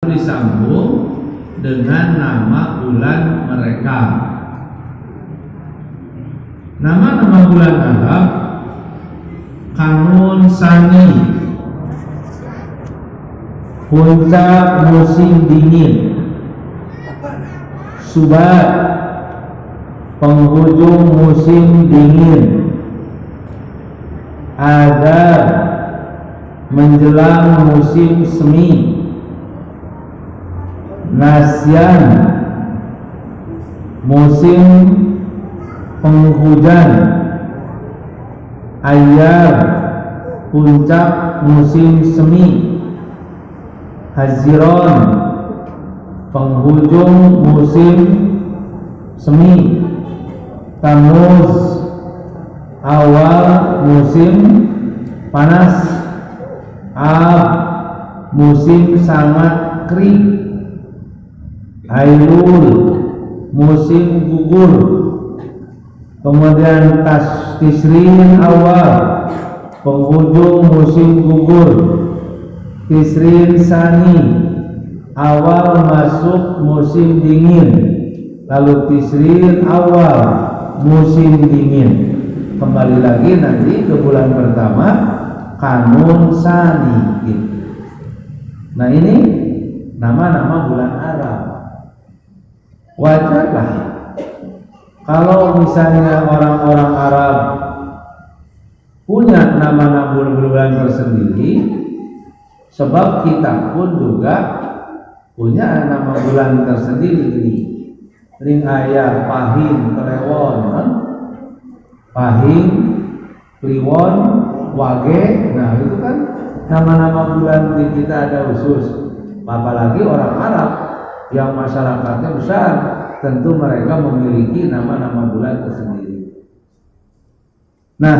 lalu disambung dengan nama bulan mereka. Nama-nama bulan Arab: Kanun Sani, puncak musim dingin; Subat, penghujung musim dingin; Adar, menjelang musim semi; Nasyan, musim penghujan; Ayyar, puncak musim semi; Haziron, penghujung musim semi; Tamuz, awal musim panas; Ab, musim sangat kering; Ailul, musim gugur. Kemudian Tisrin awal, penghujung musim gugur; Tisrin Sani, awal masuk musim dingin; lalu Tisrin awal, musim dingin. Kembali lagi nanti ke bulan pertama, Kanun Sani gitu. Nah ini nama-nama bulan Arab. Wajarlah kalau misalnya orang-orang Arab punya nama-nama bulan tersendiri, sebab kita pun juga punya nama bulan tersendiri. Ring ayah Pahing, Kliwon, Pahing, Kliwon, Wage. Nah itu kan nama-nama bulan di kita ada khusus. Apalagi orang Arab yang masyarakatnya besar, tentu mereka memiliki nama-nama bulan tersendiri. Nah,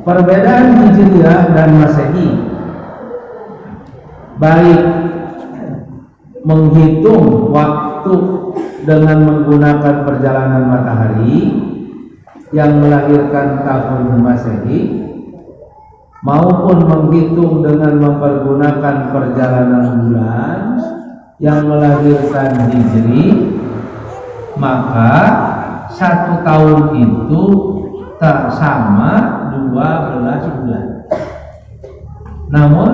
perbedaan Hijriah dan Masehi, baik menghitung waktu dengan menggunakan perjalanan matahari yang melahirkan tahun Masehi, maupun menghitung dengan mempergunakan perjalanan bulan yang melahirkan Hijri, maka satu tahun itu tak sama 12 bulan. Namun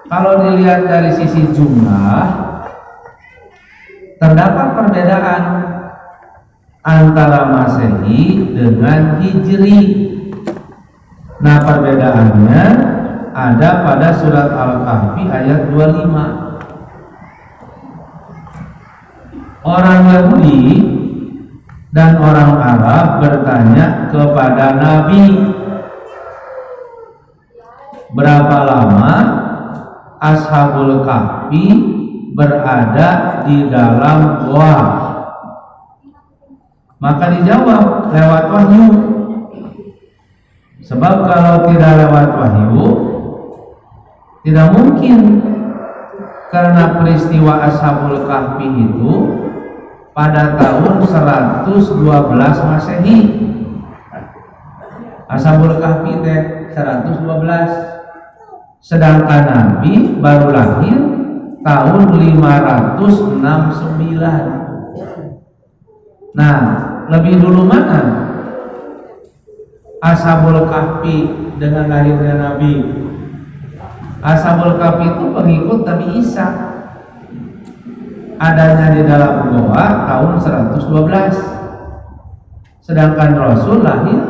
kalau dilihat dari sisi jumlah, terdapat perbedaan antara Masehi dengan Hijri. Nah, perbedaannya ada pada surat Al-Kahfi ayat 25. Orang Yahudi dan orang Arab bertanya kepada Nabi, berapa lama Ashabul Kahfi berada di dalam goa? Maka dijawab lewat wahyu. Sebab kalau tidak lewat wahyu, tidak mungkin, karena peristiwa Ashabul Kahfi itu pada tahun 112 Masehi. Ashabul Kahfi teh 112, sedangkan Nabi baru lahir tahun 569. Nah, lebih dulu mana Ashabul Kahfi dengan lahirnya Nabi? Ashabul Kahfi itu pengikut Nabi Isa, adanya di dalam goa tahun 112, sedangkan Rasul lahir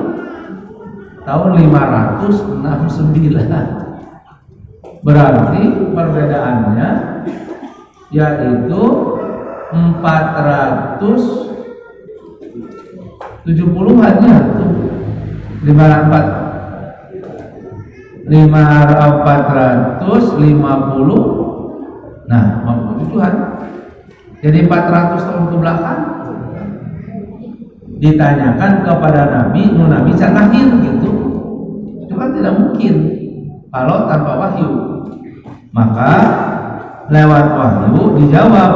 tahun 569. Berarti perbedaannya yaitu 470-an ya, 450. Nah, 57-an. Jadi 400 tahun ke belakang ditanyakan kepada Nabi, Nabi bisa lahir gitu. Itu kan tidak mungkin kalau tanpa wahyu. Maka lewat wahyu dijawab,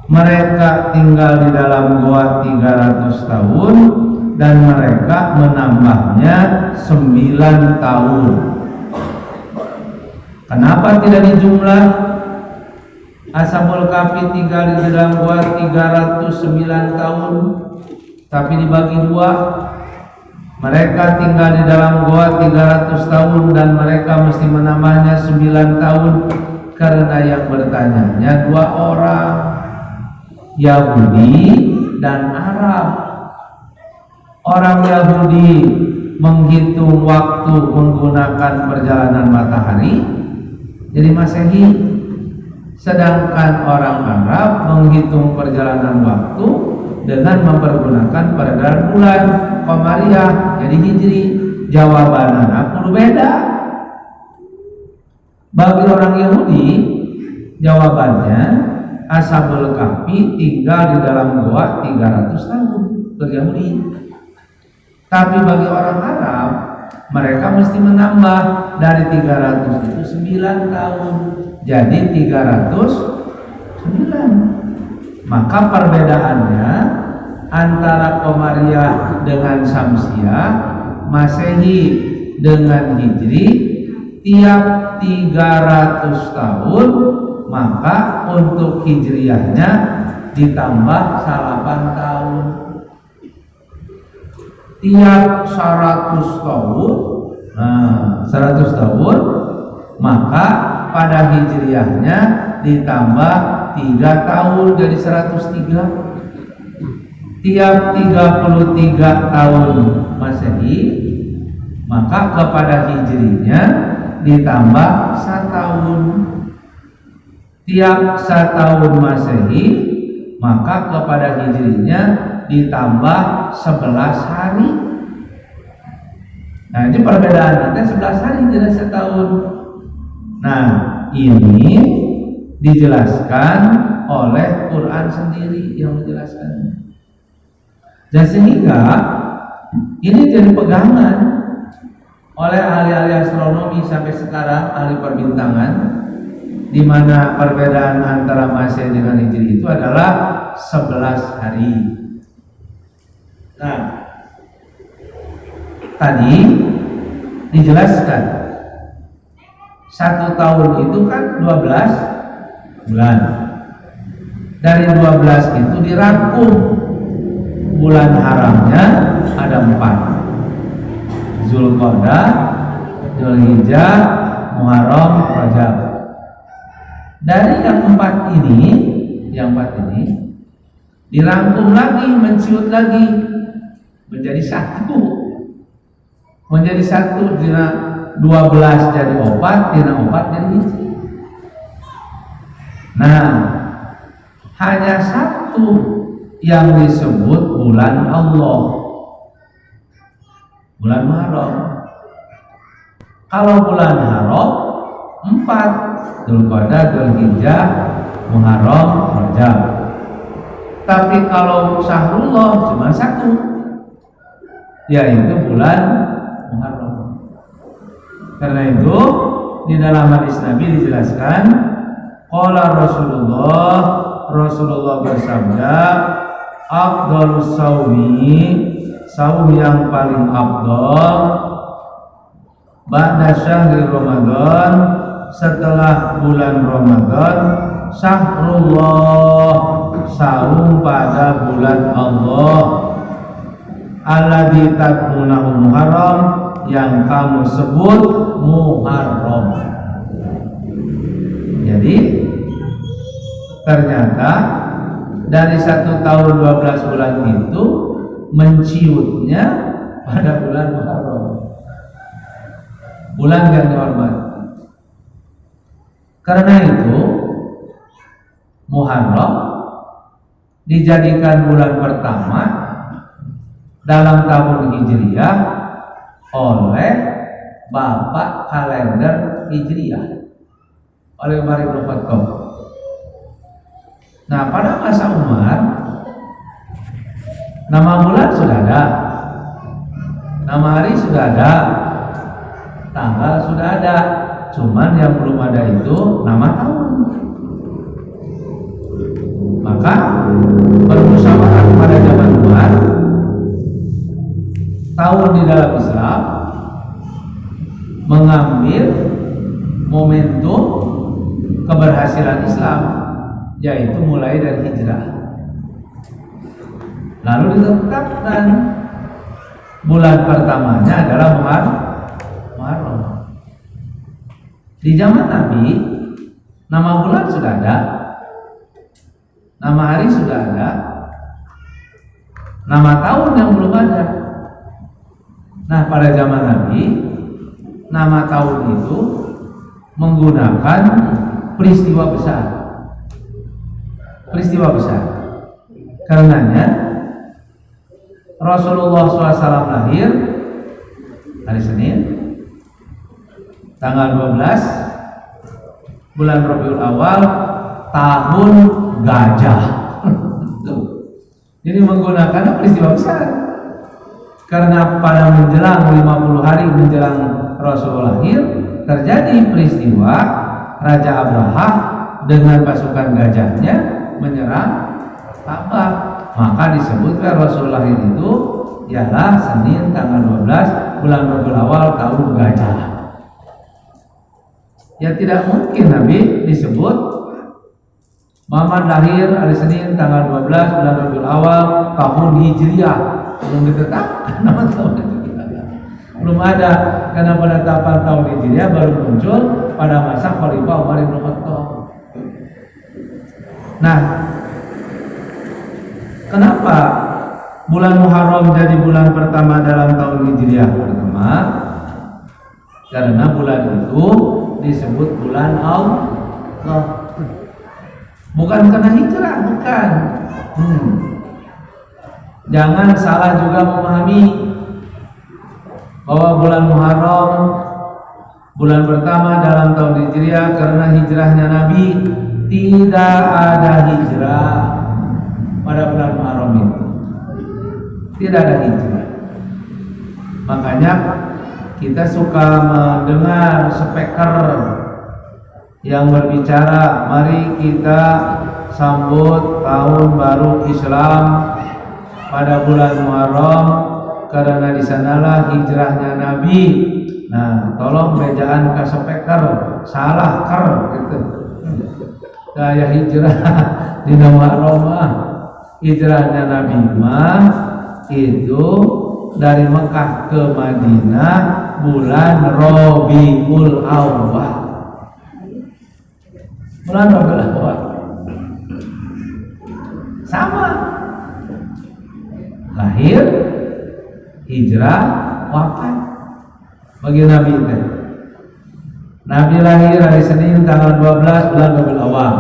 mereka tinggal di dalam goa 300 tahun dan mereka menambahnya 9 tahun. Kenapa tidak dijumlah? Ashabul Kahfi tinggal di dalam gua 309 tahun, tapi dibagi dua. Mereka tinggal di dalam gua 300 tahun dan mereka mesti menambahnya 9 tahun karena yang bertanya dua orang, Yahudi dan Arab. Orang Yahudi menghitung waktu menggunakan perjalanan matahari, jadi Masehi. Sedangkan orang Arab menghitung perjalanan waktu dengan mempergunakan perjalanan bulan Qamariyah, jadi Hijri. Jawabannya kudu beda. Bagi orang Yahudi, jawabannya Ashabul Kahfi tinggal di dalam gua 300 tahun bagi Yahudi. Tapi bagi orang Arab, mereka mesti menambah dari 300 itu 9 tahun. Jadi 309. Maka perbedaannya antara Qamariyah dengan Syamsiah, Masehi dengan Hijri, tiap 300 tahun, maka untuk Hijriyahnya ditambah 8 tahun. Tiap 100 tahun, 100 tahun, maka pada Hijriyahnya ditambah 3 tahun jadi 103. Tiap 33 tahun Masehi, maka kepada Hijrinya ditambah 1 tahun. Tiap 1 tahun Masehi, maka kepada Hijrinya ditambah 11 hari. Nah, ini perbedaan nanti 11 hari tidak 1 tahun. Nah, ini dijelaskan oleh Quran sendiri yang menjelaskannya. Dan sehingga ini jadi pegangan oleh ahli-ahli astronomi sampai sekarang, ahli perbintangan, di mana perbedaan antara Masehi dengan Hijri itu adalah 11 hari. Nah, tadi dijelaskan 1 tahun itu kan 12 bulan. Dari 12 itu dirangkum, bulan haramnya ada 4: Zulqa'dah, Dzulhijjah, Muharram, Rajab. Dari yang 4 ini dirangkum lagi, menciut lagi menjadi 1. Menjadi 1 dina 12 jadi 4, dina 4 jadi Hijri. Nah, hanya 1 yang disebut bulan Allah, bulan Muharram. Kalau bulan Haram 4: Dzulqa'dah, Dzulhijjah, Muharram, Rajab. Tapi kalau Syahrullah cuma 1, yaitu bulan Muharram. Karena itu di dalam hadis Nabi dijelaskan, qala Rasulullah bersabda, afdhalus shaumi, saum yang paling afdal, ba'da syahri Ramadan, setelah bulan Ramadan, syahrullah, saum pada bulan Allah, alladzi tad'unahu Muharram, yang kamu sebut Muharram. Jadi ternyata dari 1 tahun 12 bulan itu menciutnya pada bulan Muharram, bulan yang dihormati. Karena itu Muharram dijadikan bulan pertama dalam tahun Hijriyah oleh Bapak kalender Hijriyah, oleh Umar bin Khattab. Nah, pada masa Umar, nama bulan sudah ada, nama hari sudah ada, tanggal sudah ada, cuman yang belum ada itu nama tahun. Maka bermusyawarah pada zaman Umar, tahun di dalam Islam mengambil momentum keberhasilan Islam, yaitu mulai dari hijrah. Lalu ditetapkan bulan pertamanya adalah Muharram. Di zaman Nabi, nama bulan sudah ada, nama hari sudah ada, nama tahun yang belum ada. Nah, pada zaman Nabi, nama tahun itu menggunakan peristiwa besar. Peristiwa besar. Karenanya Rasulullah SAW lahir hari Senin, tanggal 12 bulan Rabiul Awal, tahun gajah. Jadi menggunakan peristiwa besar. Karena pada menjelang 50 hari menjelang Rasul lahir, terjadi peristiwa Raja Abraha dengan pasukan gajahnya menyerang Ka'bah. Maka disebutkan Rasul lahir itu ialah Senin tanggal 12 bulan Rabiul Awal tahun gajah. Ya tidak mungkin Nabi disebut Muhammad lahir hari Senin tanggal 12 bulan Rabiul Awal tahun Hijriah. Belum ditetapkan nama tahun Hijriah. Belum ada, karena penetapan tahun Hijriah baru muncul pada masa Khalifah Umar bin Khattab. Nah, kenapa bulan Muharram jadi bulan pertama dalam tahun Hijriah? Pertama, karena bulan itu disebut bulan Allah. Bukan karena hijrah, bukan. Jangan salah juga memahami bahwa bulan Muharram bulan pertama dalam tahun Hijriah karena hijrahnya Nabi. Tidak ada hijrah pada bulan Muharram itu. Tidak ada hijrah. Makanya kita suka mendengar speaker yang berbicara, mari kita sambut tahun baru Islam pada bulan Muharram karena di sanalah hijrahnya Nabi. Nah, tolong bejaan ke speaker, salah gitu. Gaya hijrah di Muharram hijrahnya Nabi mah itu dari Mekah ke Madinah bulan Rabiul Awal. Bulan Rabiul Awal sama, lahir, hijrah, wafat bagi Nabi itu. Nabi lahir hari Senin tanggal 12 bulan Rabiul Awal.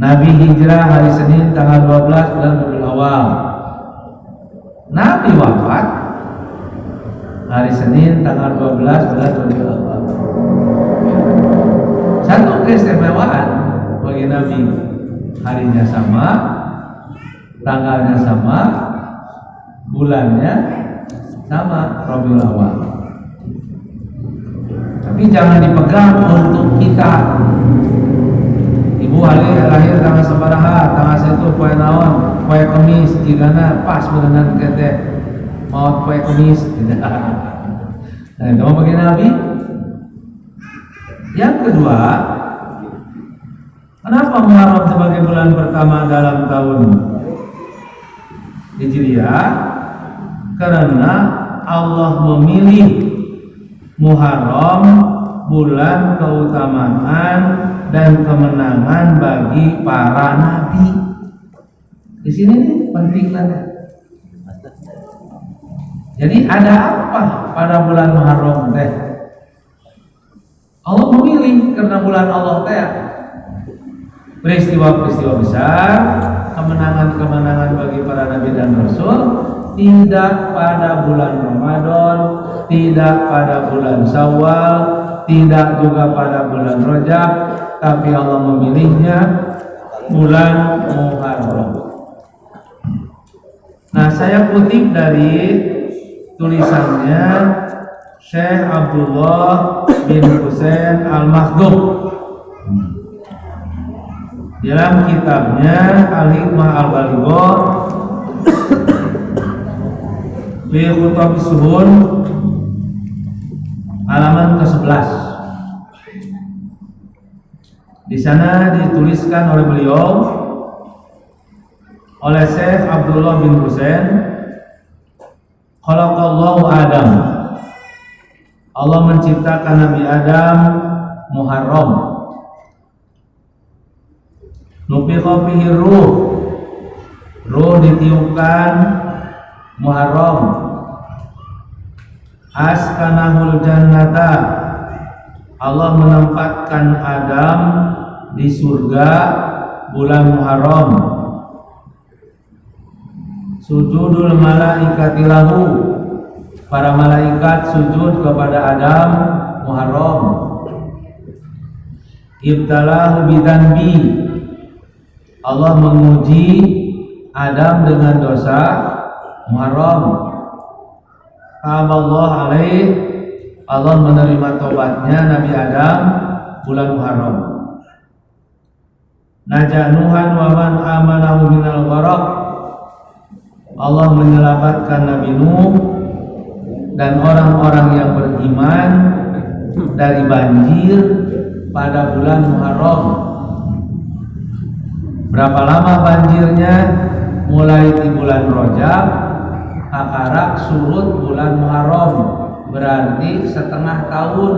Nabi hijrah hari Senin tanggal 12 bulan Rabiul Awal. Nabi wafat hari Senin tanggal 12 bulan Rabiul Awal. Satu keistimewaan bagi Nabi, harinya sama, tanggalnya sama, bulannya sama, Rabiul Awal. Tapi jangan dipegang untuk kita. Ibu lahir tanggal sabaraha, tanggal satu poe naon, poe Kamis, jigana pas berenang kete maut poe Kamis. Nah, itu bagi Nabi. Yang kedua, kenapa Muharram sebagai bulan pertama dalam tahun Hijriah? Karena Allah memilih Muharram bulan keutamaan dan kemenangan bagi para nabi. Di sini nih pentingnya. Jadi ada apa pada bulan Muharram teh? Allah memilih karena bulan Allah teh peristiwa-peristiwa besar, kemenangan-kemenangan bagi para nabi dan rasul. Tidak pada bulan Ramadan, tidak pada bulan Syawal, tidak juga pada bulan Rajab, tapi Allah memilihnya bulan Muharram. Nah, saya kutip dari tulisannya Syekh Abdullah bin Husain Al-Makhdum dalam kitabnya Al-Hikmah Al-Balighah bi Khutab Suhun halaman ke-11. Di sana dituliskan oleh beliau, oleh Syekh Abdullah bin Husain, khalaqallahu Adam. Allah menciptakan Nabi Adam Muharram. Nufikha fihi ruh. Ruh ditiupkan Muharram. Askanahul jannata. Allah menempatkan Adam di surga bulan Muharram. Sujudul malaikati lahu. Para malaikat sujud kepada Adam Muharram. Ibtalahu bidzanbi. Allah menguji Adam dengan dosa Muharram. Taballah alaih. Allah menerima tobatnya Nabi Adam bulan Muharram. Najanuhan wa man amanahu minal gharaq. Allah menyelamatkan Nabi Nuh dan orang-orang yang beriman dari banjir pada bulan Muharram. Berapa lama banjirnya? Mulai di bulan Rajab, akarak surut bulan Muharram. Berarti setengah tahun,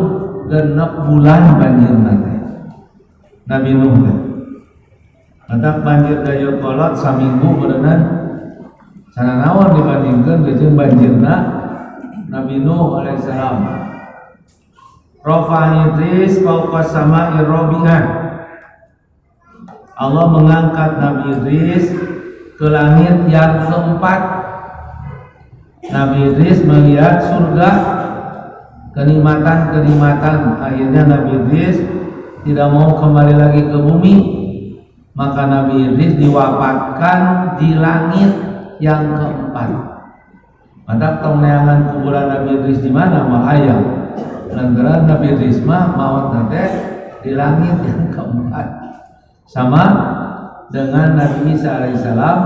genep bulan banjir nanti. Nabi Nuh Matak banjir daya kolot saminggu berenang. Sana nawar dibandingkan dengan banjirna Nabi Nuh alaihissalam. Rafa Idris fauqa sama'i rabi'ah. Allah mengangkat Nabi Idris ke langit yang keempat. Nabi Idris melihat surga, kenikmatan-kenikmatan. Akhirnya Nabi Idris tidak mau kembali lagi ke bumi, maka Nabi Idris diwafatkan di langit yang keempat. Maka tongneangan kuburan Nabi Idris di mana? Mahayang. Lantaran Nabi Idris mah maut nanti di langit yang keempat. Sama dengan Nabi Isa alaihissalam,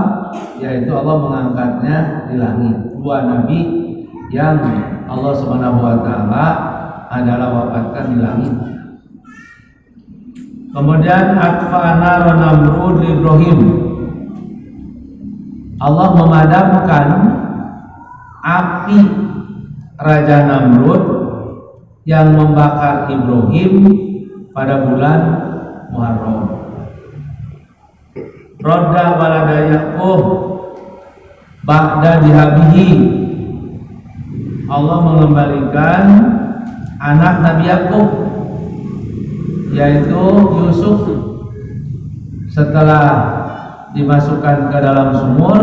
yaitu Allah mengangkatnya di langit. Dua nabi yang Allah Subhanahu wa taala adalah wafatkan di langit. Kemudian atfa'ana Namrud Ibrahim. Allah memadamkan api Raja Namrud yang membakar Ibrahim pada bulan Muharram. Rodda walada Yaqub ba'da dihabihi. Allah mengembalikan anak Nabi Yaqub, yaitu Yusuf, setelah dimasukkan ke dalam sumur,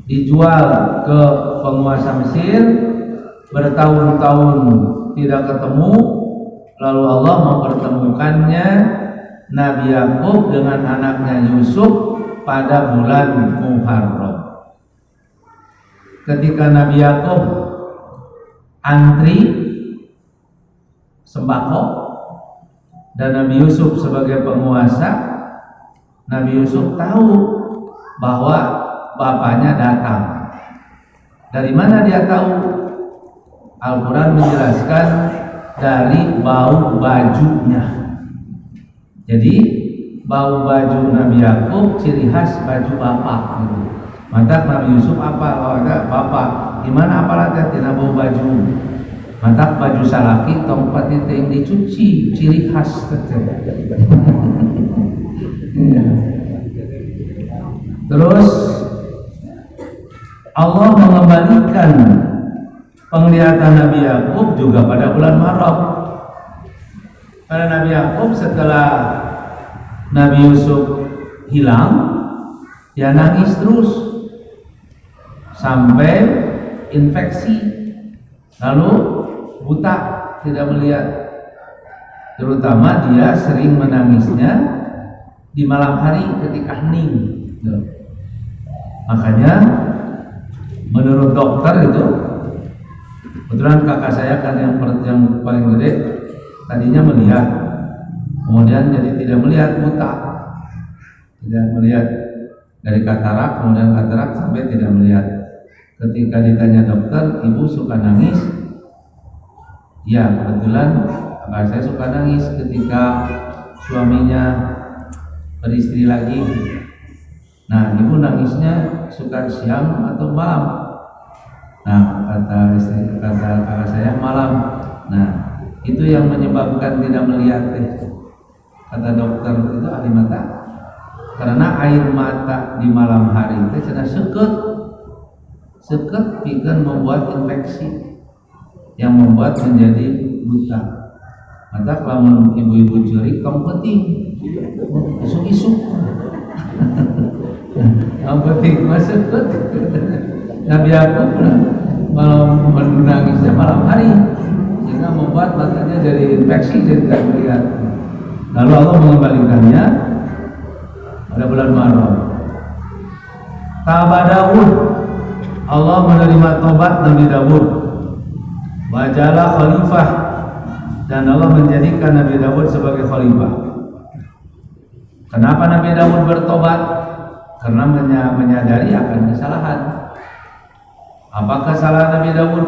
dijual ke penguasa Mesir, bertahun-tahun tidak ketemu, lalu Allah mempertemukannya Nabi Yaqub dengan anaknya Yusuf pada bulan Muharram. Ketika Nabi Yaqub antri sembako dan Nabi Yusuf sebagai penguasa, Nabi Yusuf tahu bahwa bapaknya datang. Dari mana dia tahu? Al-Quran menjelaskan dari bau bajunya. Jadi bau baju Nabi Yaqub ciri khas baju bapak gitu. Mantap Nabi Yusuf apa? Oh, ada bapak. Gimana apalah tina bau baju? Mantap baju salaki tong patite yang dicuci, ciri khas Terus Allah mengembalikan penglihatan Nabi Yaqub juga pada bulan Muharram. Pada Nabi Yaqub setelah Nabi Yusuf hilang, dia nangis terus sampai infeksi, lalu buta, tidak melihat. Terutama dia sering menangisnya di malam hari ketika hening. Makanya menurut dokter itu, kebetulan kakak saya kan yang paling gede tadinya melihat, kemudian jadi tidak melihat, buta, tidak melihat dari katarak, kemudian katarak sampai tidak melihat. Ketika ditanya dokter, ibu suka nangis, Ya, kebetulan kakak saya suka nangis ketika suaminya beristri lagi. Nah, ibu nangisnya suka siang atau malam? Nah, kata kakak saya malam. Nah, itu yang menyebabkan tidak melihat kata dokter itu ahli mata, karena air mata di malam hari itu cenah seket pikeun membuat infeksi yang membuat menjadi buta. Maka kalau ibu-ibu curi tong penting isuk-isuk yang penting masuk Nabi aku kalau menangisnya malam hari sehingga membuat matanya jadi infeksi, jadi tidak melihat. Lalu Allah mengembalikannya pada bulan Muharram. Taba Daud, Allah menerima tobat Nabi Daud. Wajala khalifah, dan Allah menjadikan Nabi Daud sebagai khalifah. Kenapa Nabi Daud bertobat? Karena menyadari akan kesalahan. Apa kesalahan Nabi Daud?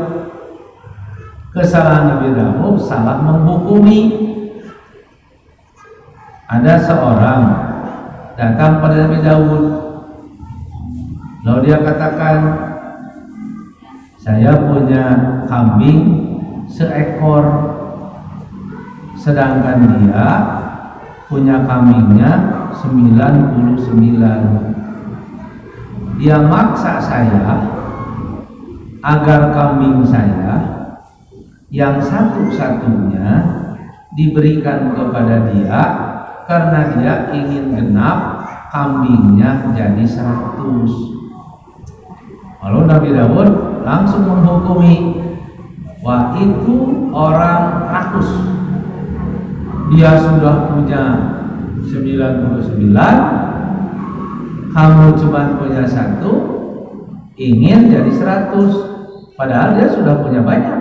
Kesalahan Nabi Daud salah menghukumi. Ada seorang datang pada Nabi Daud, lalu dia katakan, saya punya kambing seekor, sedangkan dia punya kambingnya 99. Dia maksa saya agar kambing saya yang satu-satunya diberikan kepada dia, karena dia ingin genap kambingnya jadi 100. Lalu Nabi Daud langsung menghukumi, wah itu orang rakus, dia sudah punya 99, kamu cuma punya 1, ingin jadi 100, padahal dia sudah punya banyak.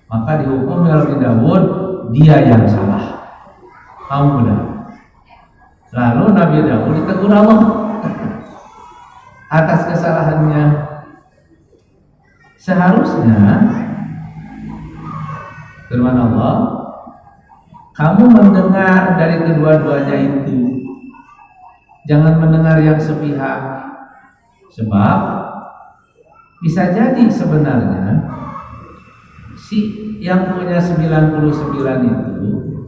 Maka dihukum Nabi Daud, dia yang salah, kamu benar. Lalu Nabi Daud ditegur Allah atas kesalahannya. Seharusnya firman Allah, kamu mendengar dari kedua-duanya itu, jangan mendengar yang sepihak. Sebab bisa jadi sebenarnya si yang punya 99 itu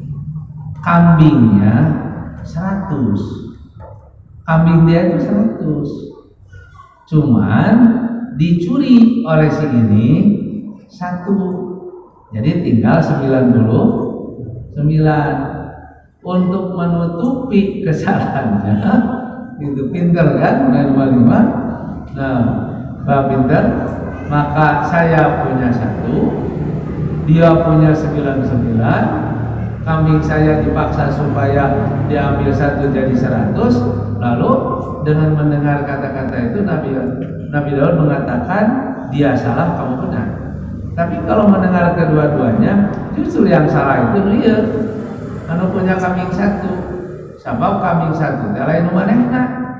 kambingnya 100, kambing dia itu 100, cuman dicuri oleh si ini 1, jadi tinggal 99. Untuk menutupi kesalahannya, itu pinter kan, 55. Nah, Pak pinter, maka saya punya 1, dia punya 99. Kambing saya dipaksa supaya diambil 1 jadi 100. Lalu dengan mendengar kata-kata itu Nabi Daud mengatakan, dia salah, kamu benar. Tapi kalau mendengar kedua-duanya, justru yang salah itu dia anu punya kambing 1. Sebab kambing 1 teh lain manehna.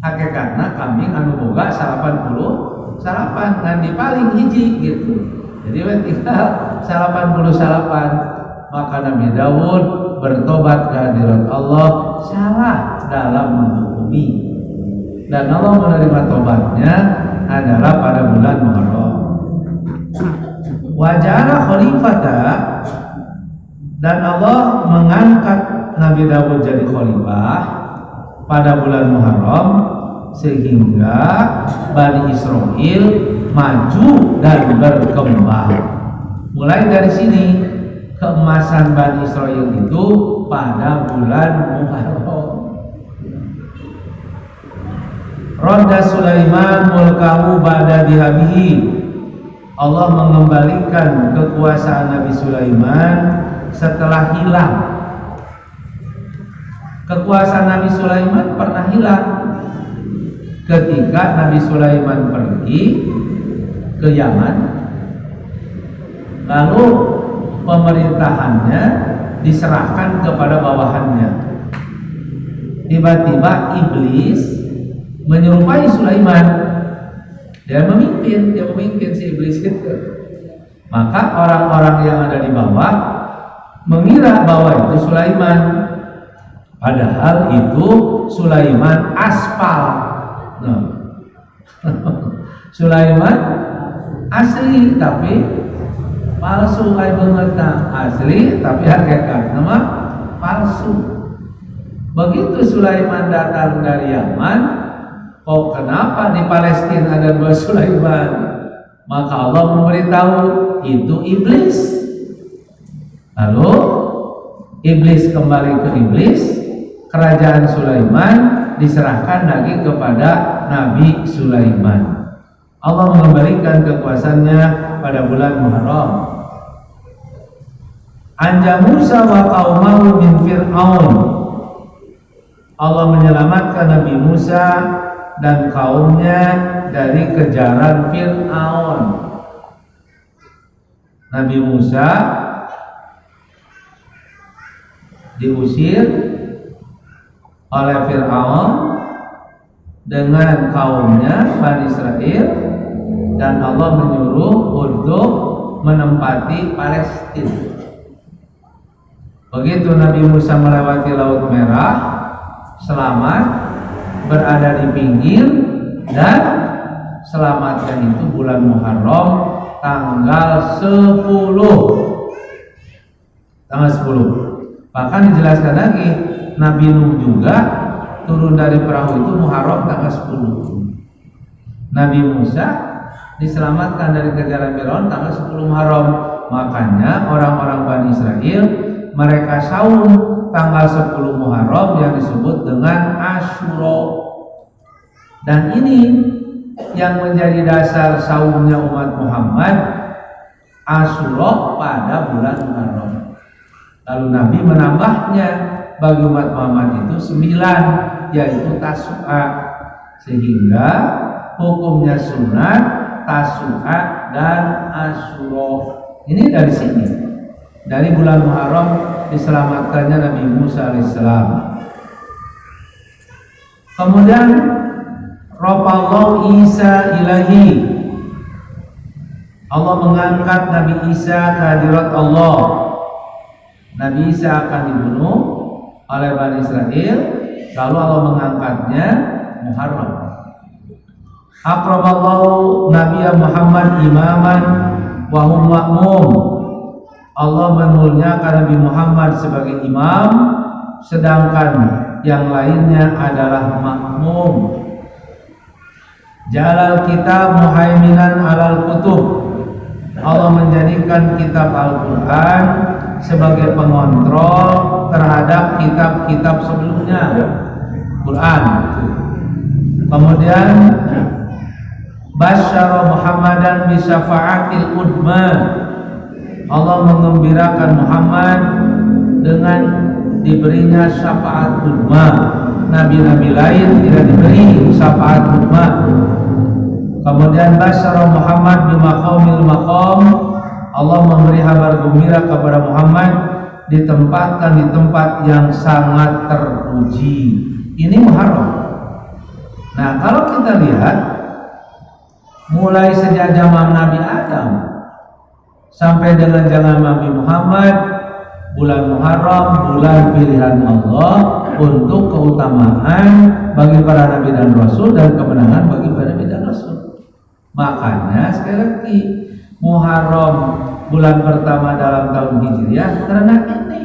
Hakikatna kambing anu boga 80 salapan ngan dipaling hiji gitu. Jadi tinggal 88. Maka Nabi Daud bertobat ke hadirat Allah, salah dalam menghukumi, dan Allah menerima tobatnya adalah pada bulan Muharram. Wajara khalifata, dan Allah mengangkat Nabi Daud jadi khalifah pada bulan Muharram, sehingga Bani Israel maju dan berkembang. Mulai dari sini keemasan Bani Israel itu pada bulan Muharram. Radda Sulaiman mulkahu ba'da dihabihi, Allah mengembalikan kekuasaan Nabi Sulaiman setelah hilang. Kekuasaan Nabi Sulaiman pernah hilang ketika Nabi Sulaiman pergi ke Yaman, lalu pemerintahannya diserahkan kepada bawahannya. Tiba-tiba iblis menyerupai Sulaiman. Dia memimpin si iblis itu. Maka orang-orang yang ada di bawah mengira bahwa itu Sulaiman, padahal itu Sulaiman aspal. Nah, Sulaiman asli tapi palsu, asli tapi hakikat nama palsu. Begitu Sulaiman datang dari Yaman, kok kenapa di Palestina ada 2 Sulaiman? Maka Allah memberitahu itu iblis. Lalu iblis kembali ke iblis, kerajaan Sulaiman diserahkan lagi kepada Nabi Sulaiman. Allah mengembalikan kekuasaannya pada bulan Muharram. Anja Musa wa qaumahu min Fir'aun. Allah menyelamatkan Nabi Musa dan kaumnya dari kejaran Fir'aun. Nabi Musa diusir oleh Fir'aun dengan kaumnya Bani Israel, dan Allah menyuruh untuk menempati Palestina. Begitu Nabi Musa melewati Laut Merah, selamat, berada di pinggir, dan selamatnya itu bulan Muharram tanggal 10. Bahkan dijelaskan lagi, Nabi Nuh juga turun dari perahu itu Muharram tanggal 10. Nabi Musa diselamatkan dari kejaran Firaun tanggal 10 Muharram. Makanya orang-orang Bani Israel mereka saum tanggal 10 Muharram yang disebut dengan Asyura. Dan ini yang menjadi dasar saumnya umat Muhammad, Asyura pada bulan Muharram. Lalu Nabi menambahnya bagi umat Muhammad itu 9, yaitu Tasu'a, sehingga hukumnya sunat, Tasu'a dan Asyura. Ini dari sini, dari bulan Muharram diselamatkannya Nabi Musa alaihissalam. Kemudian Rafa'allahu Isa ilahi, Allah mengangkat Nabi Isa ke hadirat Allah. Nabi Isa akan dibunuh oleh Bani Israel, lalu Allah mengangkatnya Muharram. Akramallahu Nabi Muhammad imaman wa hum ma'mum. Allah memuliakan Nabi Muhammad sebagai imam, sedangkan yang lainnya adalah makmum. Jalal kitab muhaiminan alal kutub. Allah menjadikan kitab Al-Quran sebagai pengontrol terhadap kitab-kitab sebelumnya, Quran. Kemudian Basyara Muhammadan bisyafa'atil udma. Allah mengembirakan Muhammad dengan diberinya syafaat udma. Nabi-nabi lain tidak diberi syafaat udma. Kemudian Basyara Muhammad bimaqamil maqam. Allah memberi kabar gembira kepada Muhammad ditempatkan di tempat yang sangat terpuji. Ini Muharram. Nah, kalau kita lihat mulai sejak zaman Nabi Adam sampai dengan zaman Nabi Muhammad, bulan Muharram bulan pilihan Allah untuk keutamaan bagi para nabi dan rasul dan kemenangan bagi para nabi dan rasul. Makanya sekali lagi, Muharram bulan pertama dalam tahun Hijriah karena ini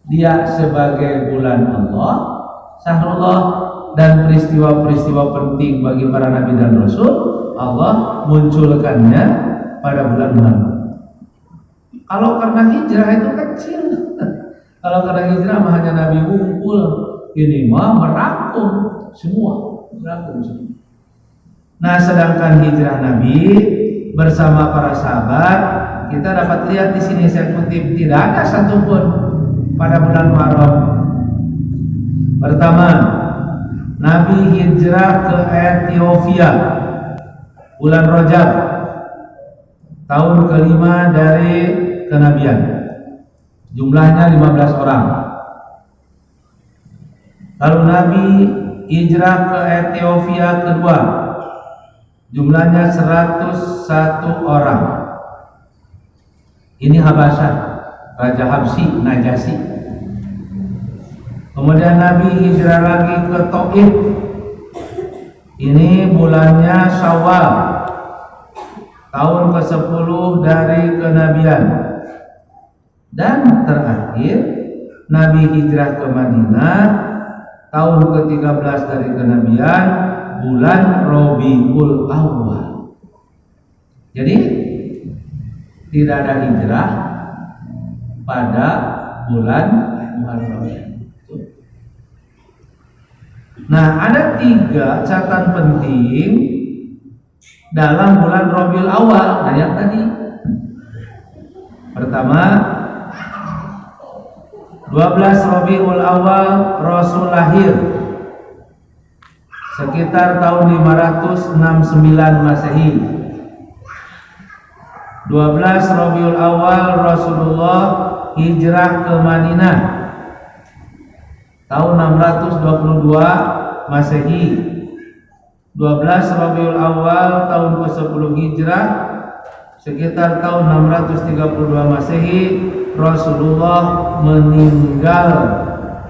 dia sebagai bulan Allah, Syahrullah, dan peristiwa-peristiwa penting bagi para nabi dan rasul Allah munculkannya pada bulan Muharram. Kalau karena hijrah itu kecil. Kalau karena hijrah mah hanya Nabi ngumpul, ini mah merangkum semua. Nah, sedangkan hijrah Nabi bersama para sahabat, kita dapat lihat di sini saya kutip, tidak ada satupun pada bulan Muharram. Pertama, Nabi hijrah ke Ethiopia bulan Rajab, tahun kelima dari kenabian. Jumlahnya 15 orang. Lalu Nabi hijrah ke Ethiopia kedua, jumlahnya 101 orang. Ini Habasyah, Raja Habsyi, Najasyi. Kemudian Nabi hijrah lagi ke Taif. Ini bulannya Syawal, tahun ke-10 dari kenabian. Dan terakhir Nabi hijrah ke Madinah tahun ke-13 dari kenabian, bulan Rabiul Awal. Jadi tidak ada hijrah pada bulan Muharram. Nah, ada 3 catatan penting dalam bulan Rabiul Awal. Nah, yang tadi pertama, 12 Rabiul Awal Rasul lahir sekitar tahun 569 Masehi. 12 Rabiul Awal Rasulullah hijrah ke Madinah tahun 622 Masehi. 12 Rabiul Awal tahun ke-10 Hijrah sekitar tahun 632 Masehi Rasulullah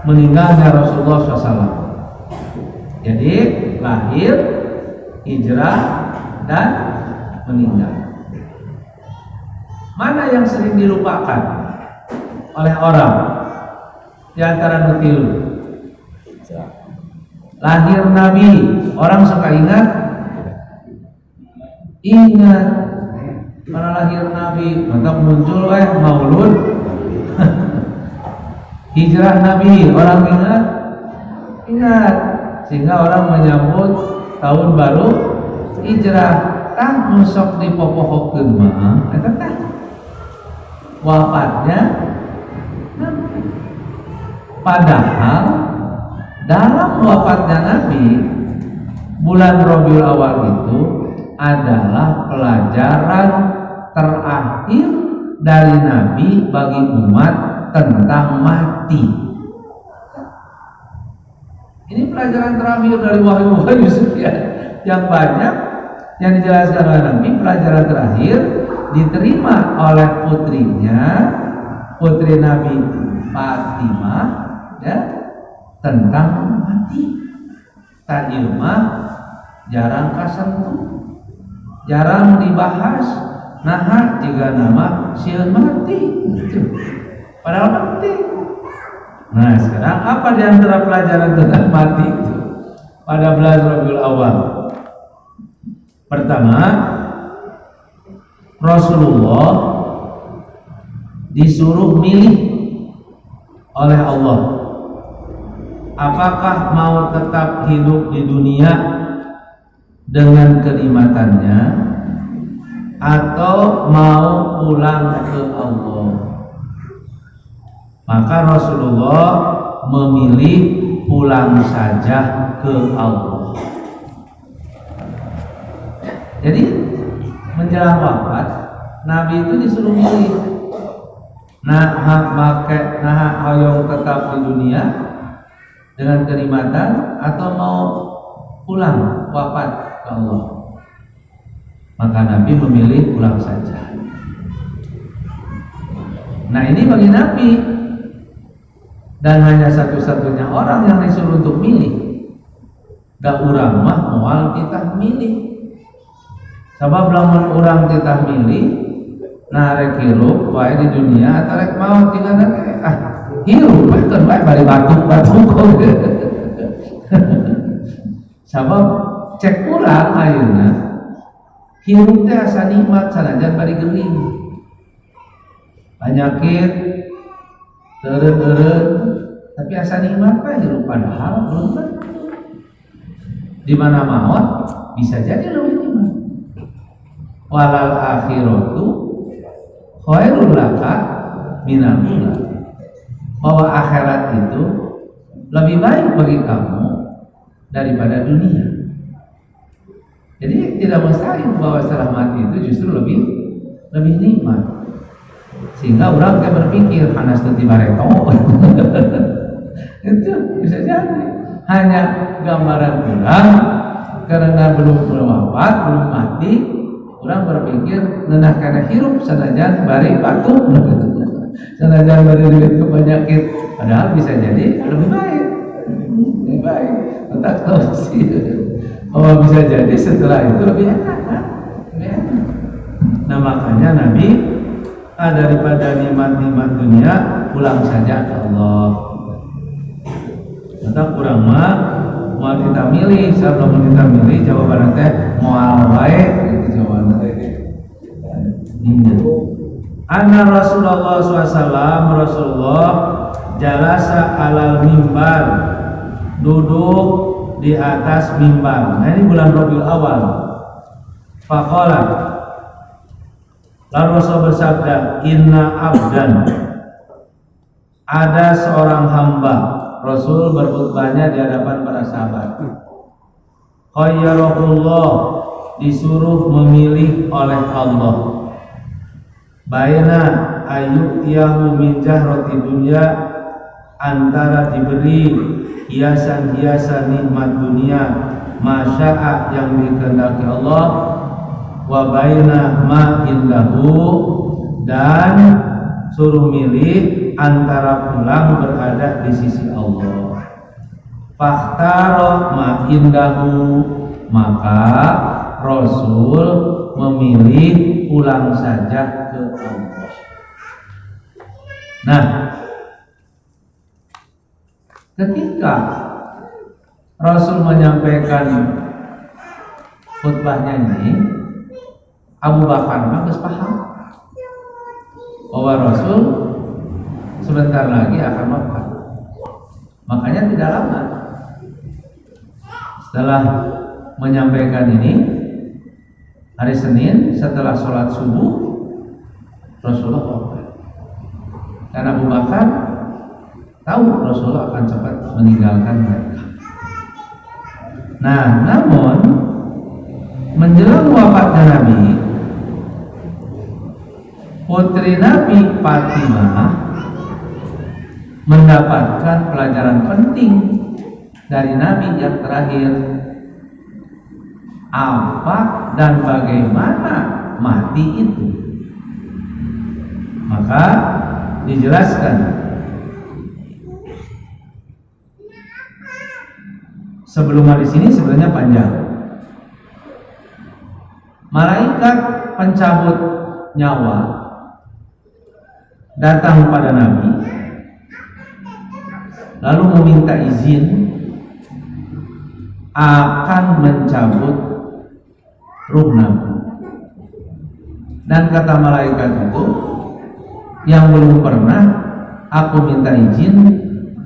meninggalnya Rasulullah SAW. Jadi lahir, hijrah, dan meninggal. Mana yang sering dilupakan oleh orang di antara nutilu? Lahir Nabi, orang suka ingat mana lahir Nabi, maka muncul Maulud. Hijrah Nabi, orang ingat, sehingga orang menyambut tahun baru hijrah. Tah nusok di popohokeun mah eta teh wafatnya. Padahal dalam wafatnya Nabi, bulan Rabiul Awal itu adalah pelajaran terakhir dari Nabi bagi umat tentang mati. Ini pelajaran terakhir dari wahyu sekian yang banyak yang dijelaskan oleh Nabi. Pelajaran terakhir diterima oleh putrinya, putri Nabi Fatimah, ya, tentang mati. Tak ilmah jarang kasentuh, jarang dibahas. Nah, jika nama sieun mati gitu. Padahal penting. Nah, sekarang apa di antara pelajaran tentang mati itu pada bulan Rabiul Awal? Pertama, Rasulullah disuruh milih oleh Allah, apakah mau tetap hidup di dunia dengan kenikmatannya atau mau pulang ke Allah. Maka Rasulullah memilih pulang saja ke Allah. Jadi menjelang wafat Nabi itu disuruh milih, hayong tetap di dunia dengan kenikmatan atau mau pulang wafat ke Allah. Maka Nabi memilih pulang saja. Nah, ini bagi Nabi, dan hanya satu-satunya orang yang disuruh untuk milih. Da urang mah moal kita milih. Sabab lamun urang kita milih, nah rek hirup wae di dunia atau rek maot tinggalna hirup bae kan bae bari batuk-batuk. Sabab cek urang ayeuna hirup teh asa nikmat sanajan bari geuning. Penyakit teureun-teureun tapi asa nikmat bae hirup, padahal belum tentu. Di mana maut bisa jadi lebih nikmat. Walal akhiratu khairul laka minal ula. Bahwa akhirat itu lebih baik bagi kamu daripada dunia. Jadi tidak mustahil bahwa setelah mati itu justru lebih nikmat. Sehingga orang kayak berpikir panas teu bareto. Itu bisa jadi hanya gambaran orang karena belum wafat, belum mati, Orang berpikir ngenah kana hirup sanajan bari batuk, sanajan bari duit penyakit, padahal bisa jadi lebih baik. Lebih baik. Tak tahu sih. Oh bisa jadi setelah itu lebih enak, kan? Lebih enak. Nah makanya Nabi daripada nikmat-nikmat dunia pulang saja ke Allah. Maka kurang mah mau kita milih, sebelum kita milih jawaban teh moal wae gitu jawaban teh. Anna Rasulullah SAW Rasulullah jalasa alal mimbar, duduk di atas mimbar. Nah ini bulan Rabiul Awal. Faqala, lalu Rasul bersabda, inna abdan, ada seorang hamba. Rasul berkhutbahnya di hadapan para sahabat. Khayyarahullah, disuruh memilih oleh Allah. Baina ayyutiyahu min jahrati dunya, antara diberi hiasan-hiasan nikmat dunia masya'a yang dikehendaki Allah, wa baina ma indahu, dan suruh milih antara pulang berada di sisi Allah. Fakhtaro ma indahu, maka Rasul memilih pulang saja ke Allah. Nah, ketika Rasul menyampaikan khutbahnya ini, Abu Bakar geus paham bahwa Rasul sebentar lagi akan wafat. Makanya tidak lama setelah menyampaikan ini, hari Senin setelah sholat subuh Rasulullah wafat. Dan Abu Bakar tahu Rasulullah akan cepat meninggalkan mereka. Nah, namun menjelang wafatnya Nabi, putri Nabi Fatimah mendapatkan pelajaran penting dari Nabi yang terakhir. Apa dan bagaimana mati itu? Maka dijelaskan sebelum hadis ini sebenarnya panjang. Malaikat pencabut nyawa datang pada Nabi lalu meminta izin akan mencabut ruh Nabi. Dan kata malaikat itu, yang belum pernah aku minta izin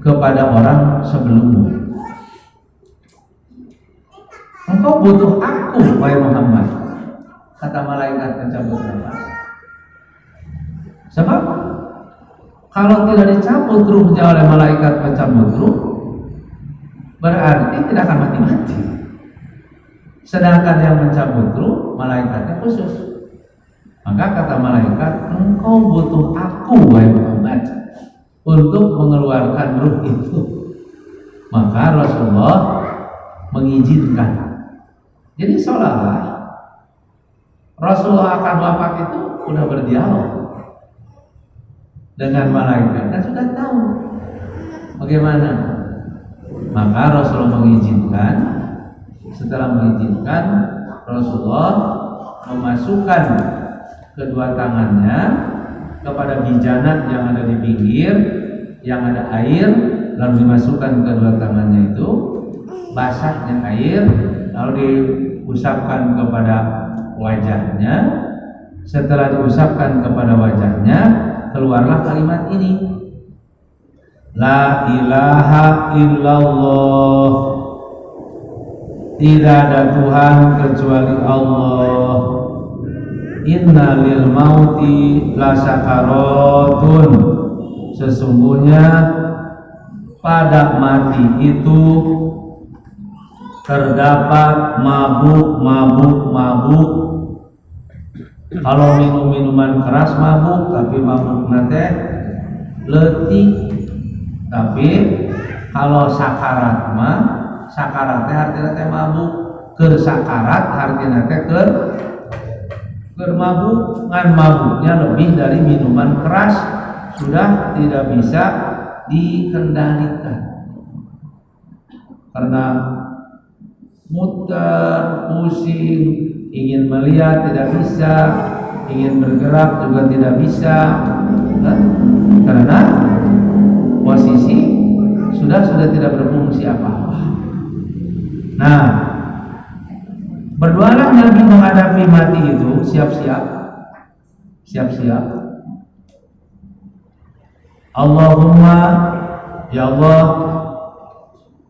kepada orang sebelummu. Engkau butuh aku, wahai Muhammad, kata malaikat pencabut nafas. Sebab kalau tidak dicabut ruhnya oleh malaikat pencabut ruh, berarti tidak akan mati-mati. Sedangkan yang mencabut ruh malaikatnya khusus. Maka kata malaikat, engkau butuh aku, wahai Muhammad, untuk mengeluarkan ruh itu. Maka Rasulullah mengizinkan. Jadi seolah-olah Rasulullah akan wafat itu sudah berdialog dengan malaikat dan sudah tahu bagaimana. Maka Rasulullah mengizinkan. Setelah mengizinkan, Rasulullah memasukkan kedua tangannya kepada bijanat yang ada di pinggir, yang ada air, lalu dimasukkan kedua tangannya itu, basahnya air, lalu diusapkan kepada wajahnya. Setelah diusapkan kepada wajahnya, keluarlah kalimat ini, la ilaha illallah, tidak ada Tuhan kecuali Allah. Inna lil mauti la sakaratun, sesungguhnya pada mati itu terdapat mabuk. Kalau minum minuman keras mabuk, tapi mabuk nate letih. Tapi kalau sakarat mah, sakaratnya artinya teh mabuk, keur sakarat artinya teh keur Mabuk, ngan mabuknya lebih dari minuman keras, sudah tidak bisa dikendalikan karena muter, pusing, ingin melihat tidak bisa, ingin bergerak juga tidak bisa, kan? Karena posisi sudah tidak berfungsi apa-apa. Nah, berdoalah Nabi menghadapi mati itu, siap-siap. Allahumma, ya Allah,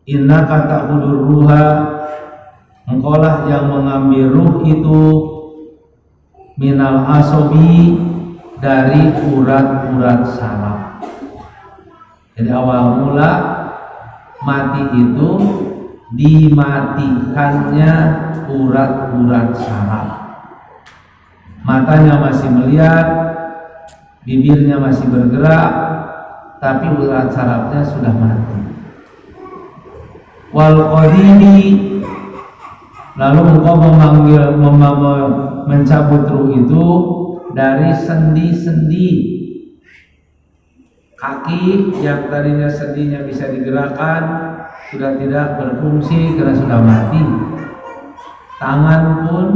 innaka ta'khudur ruha, engkaulah yang mengambil ruh itu minal asobi, dari urat-urat saraf. Jadi awal mula mati itu dimatikannya urat-urat saraf. Matanya masih melihat, bibirnya masih bergerak, tapi urat sarafnya sudah mati. Wal qadimi, lalu engkau mencabut ruh itu dari sendi-sendi kaki yang tadinya sendinya bisa digerakkan, sudah tidak berfungsi karena sudah mati. Tangan pun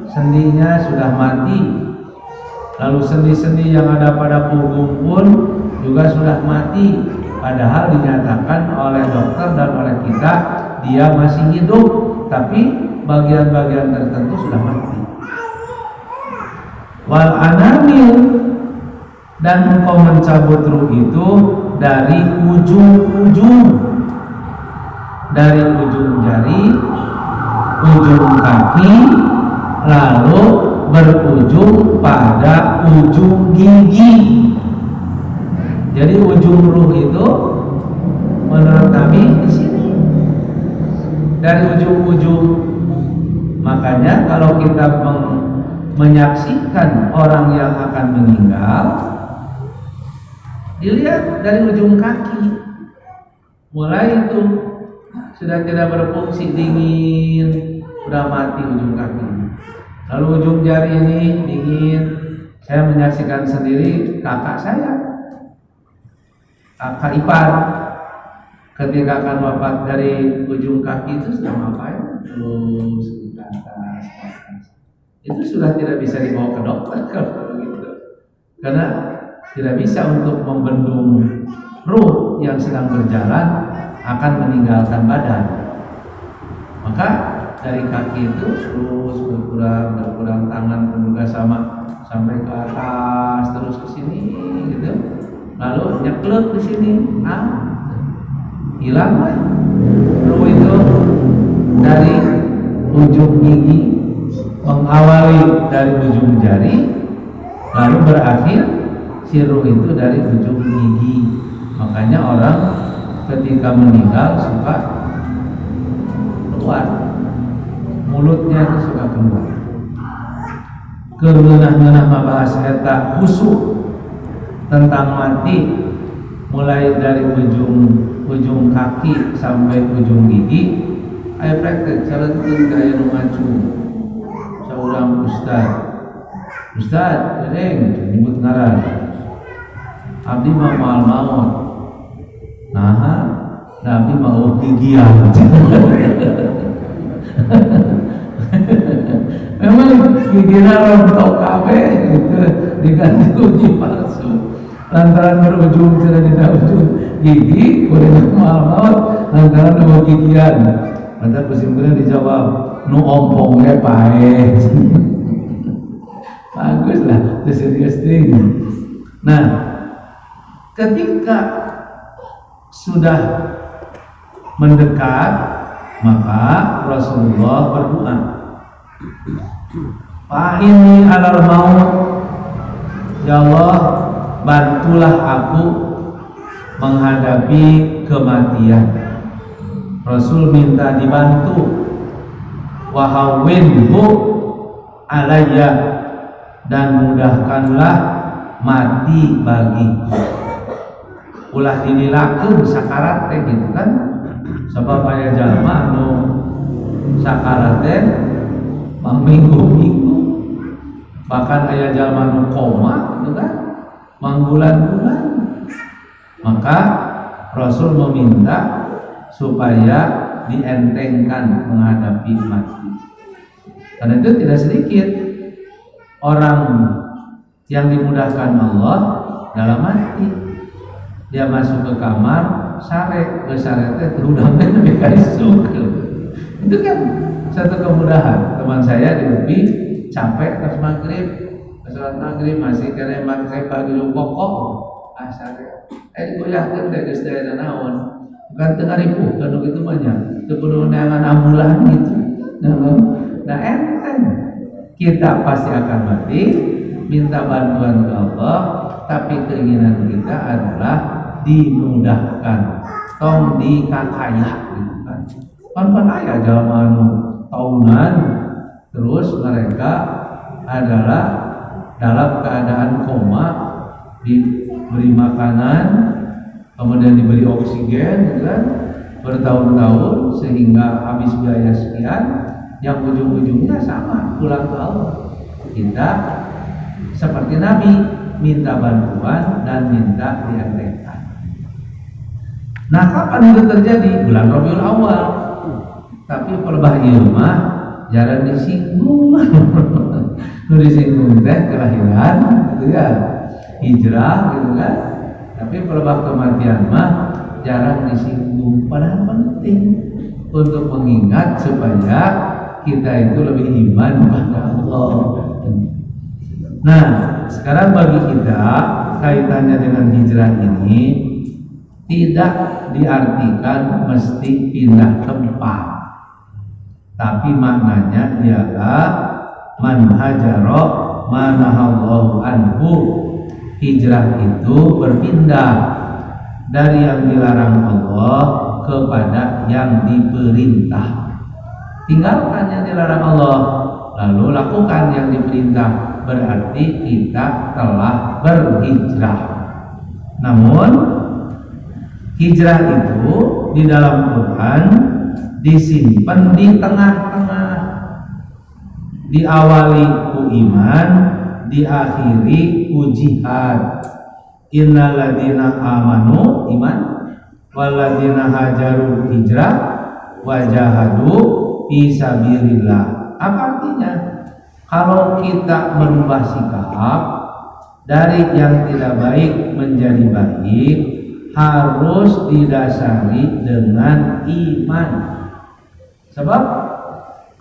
sendinya sudah mati. Lalu sendi-sendi yang ada pada punggung pun juga sudah mati. Padahal dinyatakan oleh dokter dan oleh kita dia masih hidup, tapi bagian-bagian tertentu sudah mati. Wal anamil, dan engkau mencabut ruh itu dari ujung-ujung, dari ujung jari, ujung kaki, lalu berujung pada ujung gigi. Jadi ujung ruh itu menurut Nabi di sini, dari ujung-ujung. Makanya kalau kita menyaksikan orang yang akan meninggal, dilihat dari ujung kaki, mulai itu sudah tidak berfungsi, dingin, sudah mati ujung kaki. Lalu ujung jari ini dingin. Saya menyaksikan sendiri kakak saya, kakak ipar, ketika akan wafat dari ujung kaki itu sudah ngapain? Terus ke atas. Itu sudah tidak bisa dibawa ke dokter kalau begitu, karena tidak bisa untuk membendung ruh yang sedang berjalan akan meninggalkan badan. Maka dari kaki itu terus berkurang, tangan pun juga sama, sampai ke atas terus ke sini gitu. Lalu nyeklek di sini, hilang lah ruh itu dari ujung gigi, mengawali dari ujung jari, lalu berakhir si ruh itu dari ujung gigi. Makanya orang ketika meninggal suka keluar, mulutnya itu suka keluar. Keunah-unah membahas eta khusyuk tentang mati, mulai dari ujung kaki sampai ujung gigi. Ayo praktek calekeun gaya nu maju. Saurang Ustad, dereng nyebut ngaran. Abdi mah moal maot. Nah, Nabi mau gigian. Memang giginya rontok kabeh gitu, diganti uji palsu. Lantaran berujung tidak ujung gigi, boleh moal maot lantaran mau gigian. Maka kesimpulannya dijawab, nu ompongnya pae. Bagus lah, itu serius ting. Nah, ketika sudah mendekat, maka Rasulullah berdoa, "Fa'inni alal maut, ya Allah, bantulah aku menghadapi kematian." Rasul minta dibantu, wahawinhu alayya, dan mudahkanlah mati bagiku. Ulah dinilakeun sakarat teh gitu kan, sebab aya jalma anu sakarat teh minggu-minggu bahkan aya jalma nu koma gitu kan, mangbulan-bulan. Maka Rasul meminta supaya dientengkan menghadapi mati. Karena itu tidak sedikit orang yang dimudahkan Allah dalam mati. Dia masuk ke kamar, sare teh terudangnya lebih kaisuk. Itu kan satu kemudahan. Teman saya di UPI capek pas maghrib, pas sholat maghrib masih kena pakai baju pokok, sare. Goyahkeun teh geus daya naon. Bukan tengah ripuh kan gitu banyak. Teu kudu neangan ambulan gitu. Nah enteng. Kita pasti akan mati, minta bantuan ke Allah, tapi keinginan kita adalah dimudahkan, tong dikakaya gitu kan. Pan aya jalma anu tahunan terus mereka adalah dalam keadaan koma, diberi makanan, kemudian diberi oksigen gitu kan, bertahun-tahun sehingga habis biaya sekian, yang ujung-ujungnya sama pulang ke Allah. Kita seperti Nabi minta bantuan dan minta dientengkan. Nah, kapan itu terjadi? Bulan Rabiul Awal. Tapi pelebah ilmah jarang disinggung. Nu disinggung teh kelahiran gitu ya, hijrah gitu kan. Tapi pelebah kematian mah jarang disinggung, padahal penting untuk mengingat supaya kita itu lebih iman pada Allah. Nah, sekarang bagi kita kaitannya dengan hijrah ini tidak diartikan mesti pindah tempat, tapi maknanya ialah man hajara manahallahu anhu. Hijrah itu berpindah dari yang dilarang Allah kepada yang diperintah. Tinggalkan yang dilarang Allah, lalu lakukan yang diperintah. Berarti kita telah berhijrah. Namun hijrah itu di dalam Quran disimpan di tengah-tengah, diawali ku iman, diakhiri ku jihad. Innaladina amanu iman, waladina hajaru hijrah, wajahadu fisabilillah. Apa artinya? Kalau kita merubah sikap dari yang tidak baik menjadi baik, harus didasari dengan iman. Sebab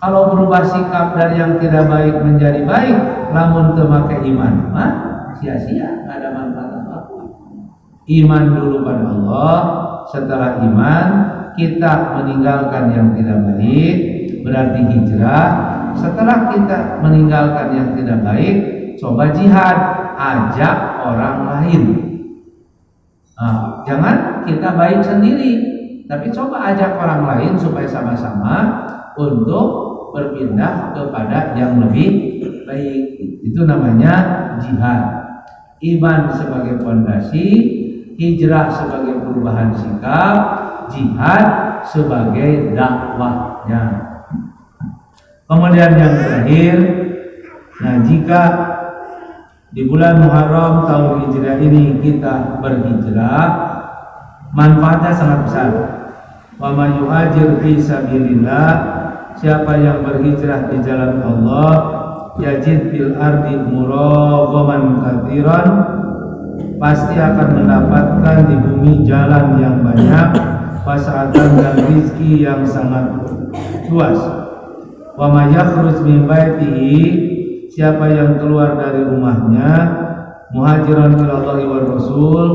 kalau berubah sikap dari yang tidak baik menjadi baik, lamun teu make iman, mah sia-sia, nggak ada manfaat apa-apa. Iman dulu pada Allah, setelah iman kita meninggalkan yang tidak baik, berarti hijrah. Setelah kita meninggalkan yang tidak baik, coba jihad, ajak orang lain. Nah, jangan kita baik sendiri, tapi coba ajak orang lain supaya sama-sama untuk berpindah kepada yang lebih baik. Itu namanya jihad. Iman sebagai fondasi, hijrah sebagai perubahan sikap, jihad sebagai dakwahnya. Kemudian yang terakhir, nah jika di bulan Muharram tahun hijrah ini kita berhijrah, manfaatnya sangat besar. Wa man yuhajir fi sabilillah, siapa yang berhijrah di jalan Allah, yajid fil ardi muraghaman katsiran, pasti akan mendapatkan di bumi jalan yang banyak, fasa'atan dan rizki yang sangat luas. Wa may yakhruj min baitihi, siapa yang keluar dari rumahnya, muhajiran ilallahi wa rasul,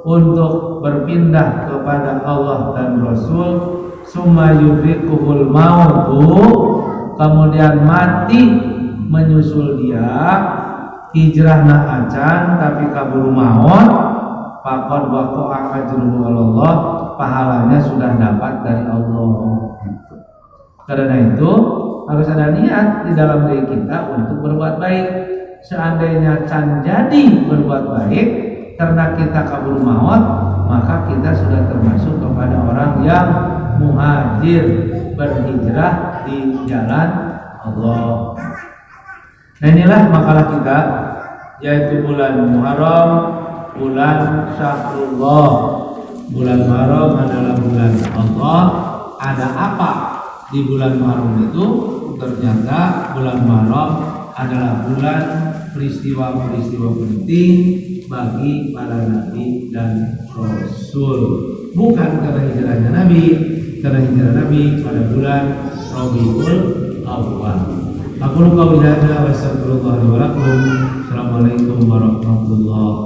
untuk berpindah kepada Allah dan Rasul, summa yudrikuhul mautu, kemudian mati menyusul dia, hijrahna acan tapi kaburu maut, faqad waqa'a ajruhu Allah, pahalanya sudah dapat dari Allah. Karena itu harus ada niat di dalam diri kita untuk berbuat baik. Seandainya can jadi berbuat baik karena kita kabur maut, maka kita sudah termasuk kepada orang yang muhajir, berhijrah di jalan Allah. Nah inilah makalah kita, yaitu bulan Muharram, bulan Syahrullah. Bulan Muharram adalah bulan Allah. Ada apa di bulan Muharram itu? Ternyata bulan Muharram adalah bulan peristiwa-peristiwa penting bagi para nabi dan rasul. Bukan karena hijrahnya nabi, karena hijrah nabi pada bulan Rabiul Awwal. Aku lupa wijaya wa astagfirullah wa lakum. Assalamualaikum warahmatullahi